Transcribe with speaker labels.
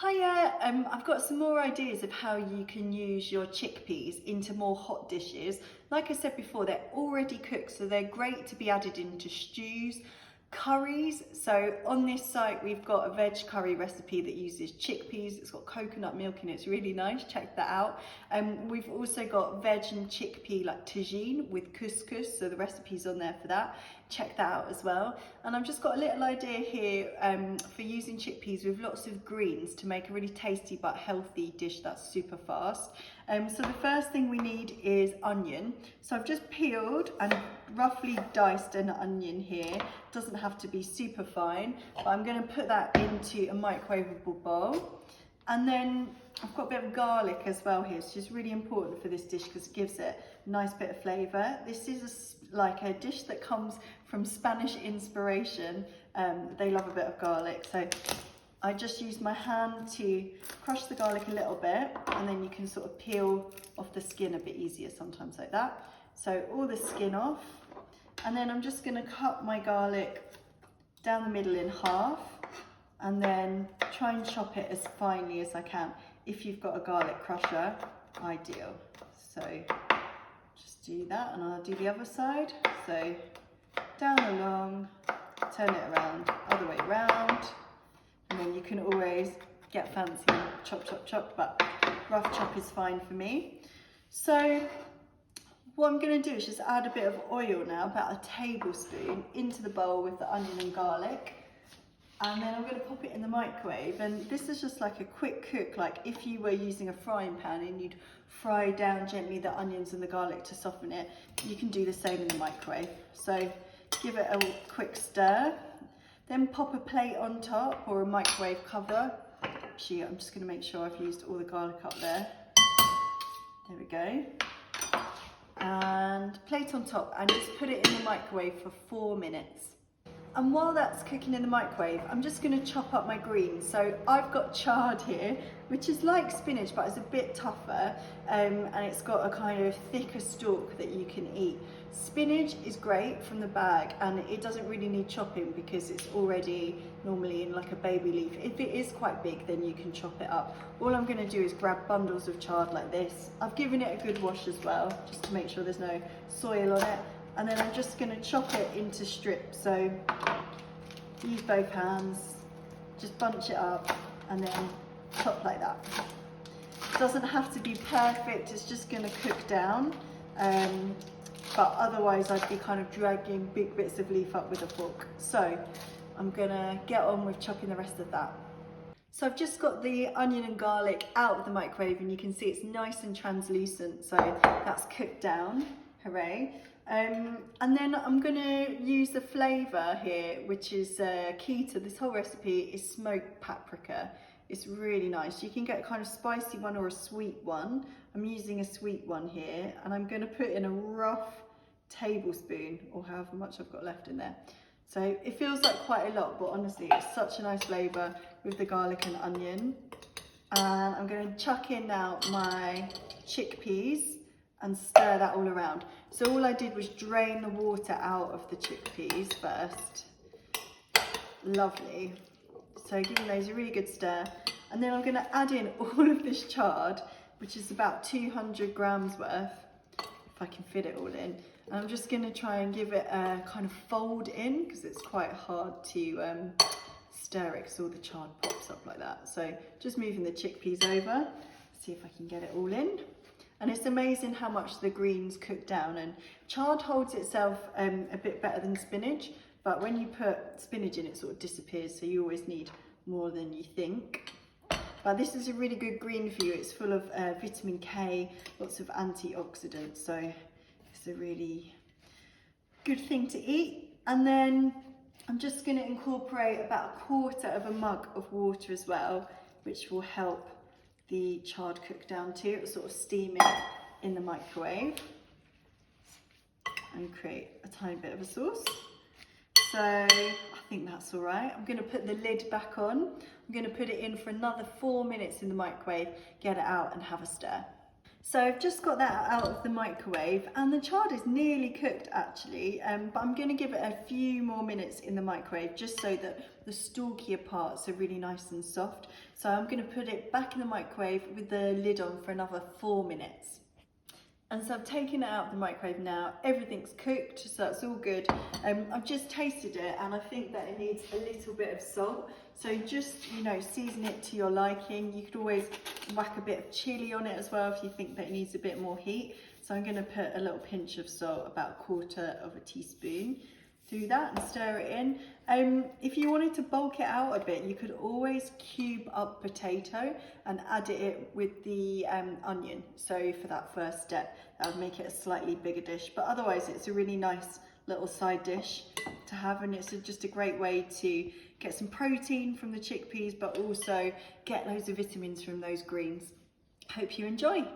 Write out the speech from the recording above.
Speaker 1: Hiya, I've got some more ideas of how you can use your chickpeas into more hot dishes. Like I said before, they're already cooked, so they're great to be added into stews, curries. So on this site, we've got a veg curry recipe that uses chickpeas. It's got coconut milk in it. It's really nice. Check that out. We've also got veg and chickpea like tagine with couscous. So the recipe's on there for that. Check that out as well. And I've just got a little idea here for using chickpeas with lots of greens to make a really tasty but healthy dish that's super fast. So the first thing we need is onion. So I've just peeled and roughly diced an onion here. Doesn't have to be super fine, but I'm going to put that into a microwavable bowl. And then I've got a bit of garlic as well here. It's just really important for this dish because it gives it a nice bit of flavour. This is like a dish that comes from Spanish inspiration. They love a bit of garlic. So I just use my hand to crush the garlic a little bit, and then you can sort of peel off the skin a bit easier sometimes like that. So all the skin off. And then I'm just going to cut my garlic down the middle in half, and then try and chop it as finely as I can. If you've got a garlic crusher, ideal. So just do that, and I'll do the other side. So down along, turn it around, other way around, and then you can always get fancy and chop, chop, chop, but rough chop is fine for me. So what I'm going to do is just add a bit of oil now, about a tablespoon, into the bowl with the onion and garlic. And then I'm going to pop it in the microwave, and this is just like a quick cook, like if you were using a frying pan and you'd fry down gently the onions and the garlic to soften it, you can do the same in the microwave. So give it a quick stir, then pop a plate on top or a microwave cover. Actually, I'm just going to make sure I've used all the garlic up there. There we go. And plate on top, and just put it in the microwave for 4 minutes. And while that's cooking in the microwave, I'm just going to chop up my greens. So I've got chard here, which is like spinach, but it's a bit tougher, and it's got a kind of thicker stalk that you can eat. Spinach is great from the bag, and it doesn't really need chopping because it's already normally in like a baby leaf. If it is quite big, then you can chop it up. All I'm going to do is grab bundles of chard like this. I've given it a good wash as well, just to make sure there's no soil on it. And then I'm just going to chop it into strips. So use both hands, just bunch it up, and then chop like that. It doesn't have to be perfect, it's just going to cook down. But otherwise I'd be kind of dragging big bits of leaf up with a fork. So I'm going to get on with chopping the rest of that. So I've just got the onion and garlic out of the microwave, and you can see it's nice and translucent, so that's cooked down. Hooray. And then I'm going to use the flavour here, which is key to this whole recipe, is smoked paprika. It's really nice. You can get a kind of spicy one or a sweet one. I'm using a sweet one here, and I'm going to put in a rough tablespoon, or however much I've got left in there. So it feels like quite a lot, but honestly it's such a nice flavour with the garlic and onion. And I'm going to chuck in now my chickpeas and stir that all around. So all I did was drain the water out of the chickpeas first. Lovely. So giving those a really good stir. And then I'm going to add in all of this chard, which is about 200 grams worth, if I can fit it all in. And I'm just going to try and give it a kind of fold in, because it's quite hard to stir it because all the chard pops up like that. So just moving the chickpeas over, see if I can get it all in. And it's amazing how much the greens cook down, and chard holds itself a bit better than spinach, but when you put spinach in, it sort of disappears, so you always need more than you think. But this is a really good green for you. It's full of vitamin K, lots of antioxidants, so it's a really good thing to eat. And then I'm just going to incorporate about 1/4 of a mug of water as well, which will help the chard cook down too. It'll sort of steam it in the microwave and create a tiny bit of a sauce. So I think that's all right. I'm going to put the lid back on. I'm going to put it in for another 4 minutes in the microwave, get it out and have a stir. So I've just got that out of the microwave, and the chard is nearly cooked actually, but I'm going to give it a few more minutes in the microwave just so that the stalkier parts are really nice and soft. So I'm going to put it back in the microwave with the lid on for another 4 minutes. And so I've taken it out of the microwave now, everything's cooked, so that's all good. I've just tasted it and I think that it needs a little bit of salt. So just, you know, season it to your liking. You could always whack a bit of chilli on it as well if you think that it needs a bit more heat. So I'm going to put a little pinch of salt, about 1/4 teaspoon, through that and stir it in. If you wanted to bulk it out a bit, you could always cube up potato and add it with the onion. So for that first step, that would make it a slightly bigger dish. But otherwise, it's a really nice little side dish to have, and it's just a great way to get some protein from the chickpeas, but also get loads of vitamins from those greens. Hope you enjoy.